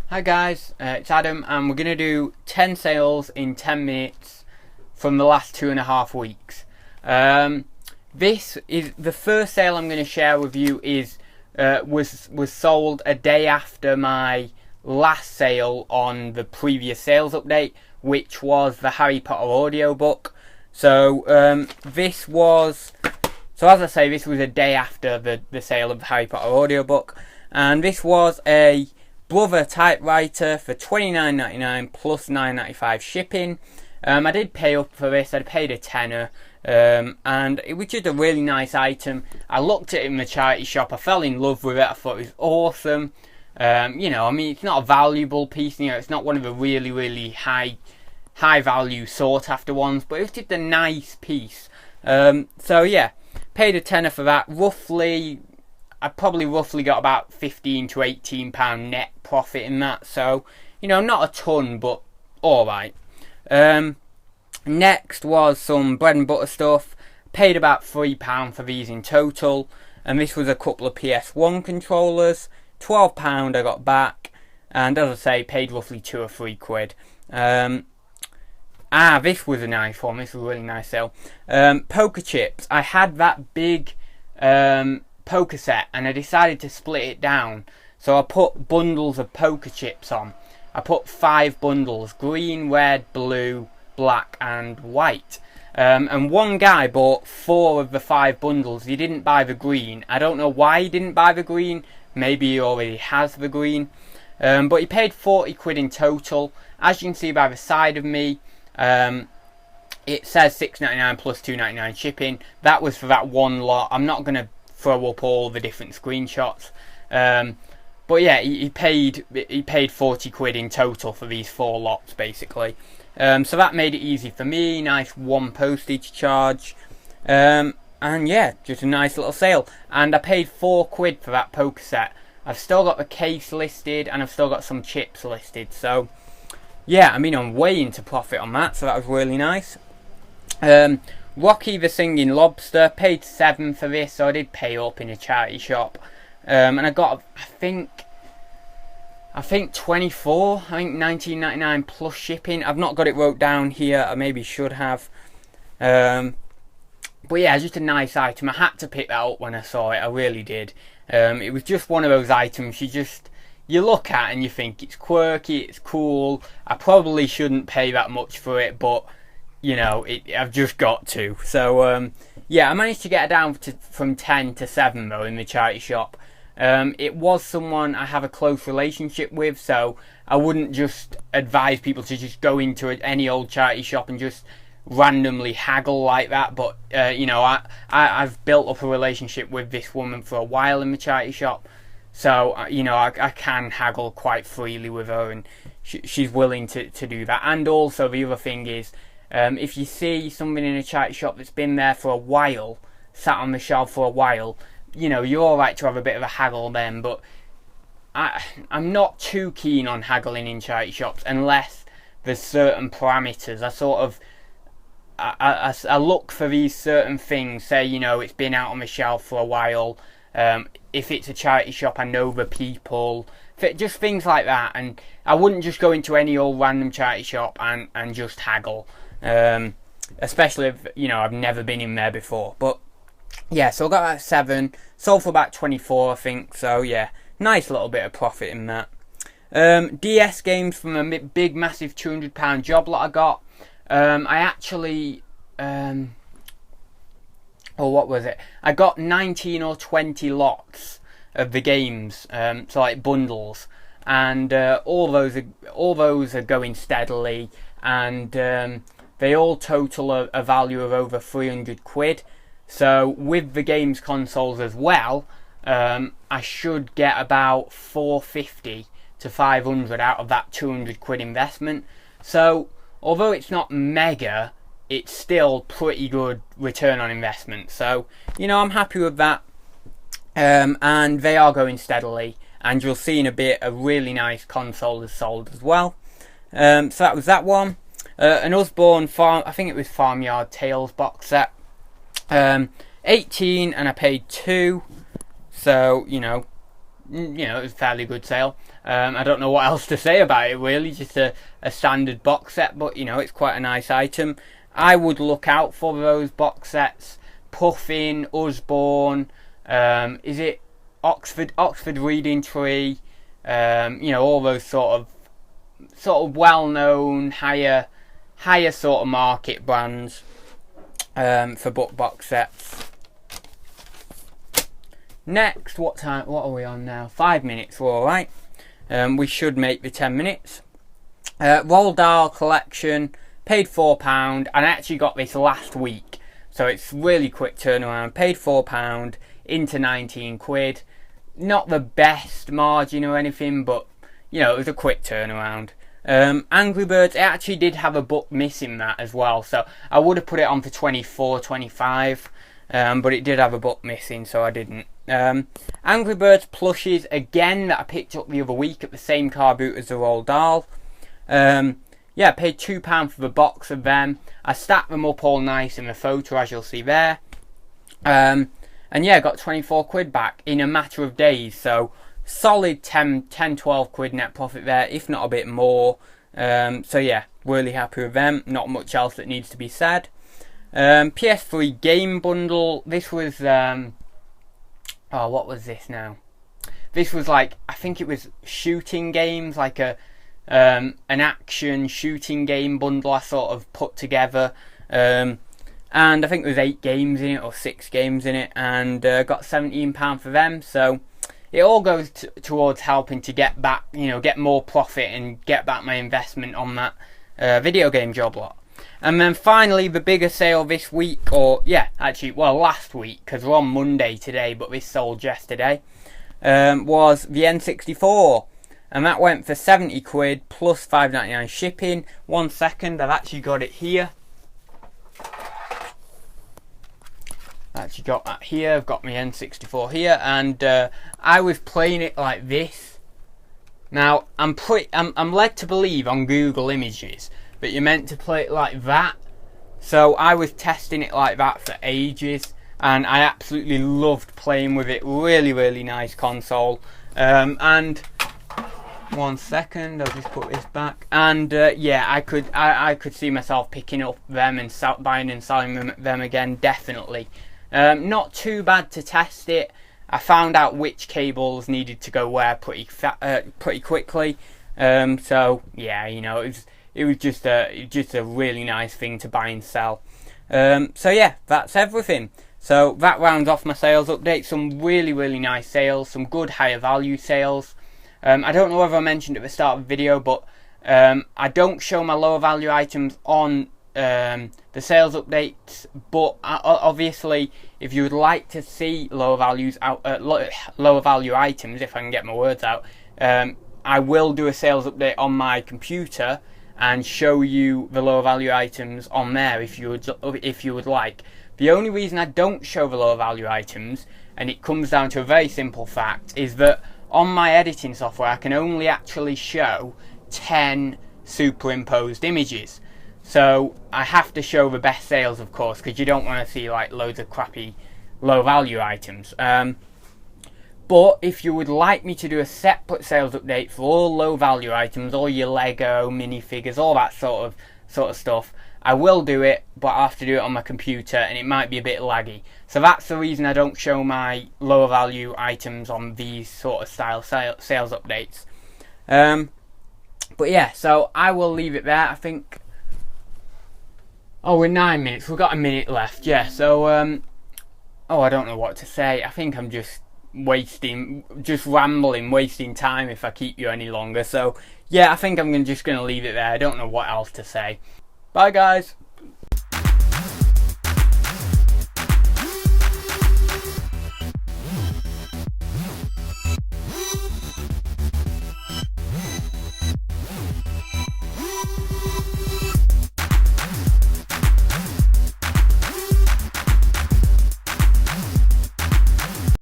Hi guys, it's Adam and we're going to do 10 sales in 10 minutes from the last 2.5 weeks. This is the first sale I'm going to share with you was sold a day after my last sale on the previous sales update, which was the Harry Potter audiobook. So as I say, this was a day after the sale of the Harry Potter audiobook, and this was a Brother typewriter for $29.99 plus $9.95 shipping. I did pay up for this. I paid a tenner, and it was just a really nice item. I looked at it in the charity shop. I fell in love with it. I thought it was awesome. It's not a valuable piece. It's not one of the really high value sought after ones, but it was just a nice piece. Paid a tenner for that. I probably roughly got about £15 to £18 net profit in that. So, not a ton, but alright. Next was some bread and butter stuff. Paid about £3 for these in total. And this was a couple of PS1 controllers. £12 I got back. And as I say, paid roughly £2 or £3. This was a nice one. This was a really nice sale. Poker chips. I had that big poker set and I decided to split it down, so I put bundles of poker chips on. I put 5 bundles: green, red, blue, black and white, and one guy bought 4 of the 5 bundles. He didn't buy the green. I don't know why he didn't buy the green. Maybe he already has the green, but he paid £40 in total. As you can see by the side of me, it says $6.99 plus $2.99 shipping. That was for that one lot. I'm not going to throw up all the different screenshots, but yeah, he paid £40 in total for these 4 lots basically. So that made it easy for me. Nice 1 postage charge, and yeah, just a nice little sale. And I paid £4 for that poker set. I've still got the case listed and I've still got some chips listed. So yeah, I'm way into profit on that. So that was really nice. Rocky the Singing Lobster, paid £7 for this, so I did pay up in a charity shop, and I got I think 24, £19.99 plus shipping. I've not got it wrote down here. I maybe should have, but yeah, just a nice item. I had to pick that up when I saw it. I really did. It was just one of those items you look at and you think it's quirky, it's cool. I probably shouldn't pay that much for it, but I've just got to. So yeah, I managed to get it down from 10 to 7 though in the charity shop. It was someone I have a close relationship with, so I wouldn't just advise people to just go into any old charity shop and just randomly haggle like that. But I've built up a relationship with this woman for a while in the charity shop, so I can haggle quite freely with her, and she's willing to do that. And also the other thing is, if you see something in a charity shop that's been there for a while, sat on the shelf for a while, you're alright to have a bit of a haggle then. But I'm not too keen on haggling in charity shops unless there's certain parameters. I look for these certain things. Say, it's been out on the shelf for a while. If it's a charity shop, I know the people. Just things like that. And I wouldn't just go into any old random charity shop and just haggle. Especially if I've never been in there before. But yeah, so I got that 7, sold for about 24 I think. So yeah, nice little bit of profit in that. DS games from a big massive £200 job lot I got. I actually what was it? I got 19 or 20 lots of the games, so like bundles, and all those are going steadily, and they all total a value of over £300. So with the games consoles as well, I should get about 450 to 500 out of that £200 investment. So although it's not mega, it's still pretty good return on investment. So I'm happy with that, and they are going steadily, and you'll see in a bit a really nice console is sold as well. So that was that one. An Usborne farm, I think it was Farmyard Tales box set, 18, and I paid 2. So you know, it was a fairly good sale. I don't know what else to say about it really, just a standard box set, but you know, it's quite a nice item. I would look out for those box sets. Puffin, Usborne, is it Oxford Reading Tree, you know, all those sort of well-known, higher sort of market brands for book box sets. Next, what are we on now? 5 minutes, we're alright. We should make the 10 minutes. Roald Dahl collection, paid £4, and I actually got this last week, so it's really quick turnaround. Paid £4 into 19 quid. Not the best margin or anything, but you know, it was a quick turnaround. Angry Birds, it actually did have a book missing that as well, so I would have put it on for 24, 25, but it did have a book missing, so I didn't. Angry Birds plushies, again, that I picked up the other week at the same car boot as the Roald Dahl. Yeah, I paid £2 for the box of them. I stacked them up all nice in the photo, as you'll see there. And yeah, got 24 quid back in a matter of days, so solid 10-12 quid net profit there, if not a bit more. So yeah, really happy with them. Not much else that needs to be said. PS3 game bundle. This was oh, what was this now? This was like, I think it was shooting games, like an action shooting game bundle I sort of put together. And I think there was 8 games in it, or 6 games in it, and got £17 for them. So it all goes towards helping to get back, you know, get more profit and get back my investment on that video game job lot. And then finally, the bigger sale this week, or yeah, actually, well, last week, because we're on Monday today, but this sold yesterday, was the N64. And that went for 70 quid plus £5.99 shipping. 1 second, I've actually got it here. Actually got that here. I've got my N64 here, and I was playing it like this. Now I'm led to believe on Google Images that you're meant to play it like that. So I was testing it like that for ages, and I absolutely loved playing with it. Really, really nice console. And 1 second, I'll just put this back. And yeah, I could see myself picking up them and buying and selling them again, definitely. Not too bad to test it. I found out which cables needed to go where pretty quickly. So yeah, you know, it was just a really nice thing to buy and sell. So yeah, that's everything. So that rounds off my sales update. Some really, really nice sales, some good higher value sales. I don't know whether I mentioned at the start of the video, but I don't show my lower value items on the sales updates, but obviously if you would like to see lower value items, if I can get my words out, I will do a sales update on my computer and show you the lower value items on there if you would like. The only reason I don't show the lower value items, and it comes down to a very simple fact, is that on my editing software I can only actually show 10 superimposed images. So I have to show the best sales, of course, because you don't want to see like loads of crappy low value items. But if you would like me to do a separate sales update for all low value items, all your Lego minifigures, all that sort of stuff, I will do it, but I have to do it on my computer and it might be a bit laggy. So that's the reason I don't show my lower value items on these sort of style sales updates. But yeah, so I will leave it there. I think, oh, we're 9 minutes, we've got a minute left. Yeah, so oh, I don't know what to say. I think I'm just rambling, wasting time if I keep you any longer. So yeah, I think I'm just gonna leave it there. I don't know what else to say. Bye guys.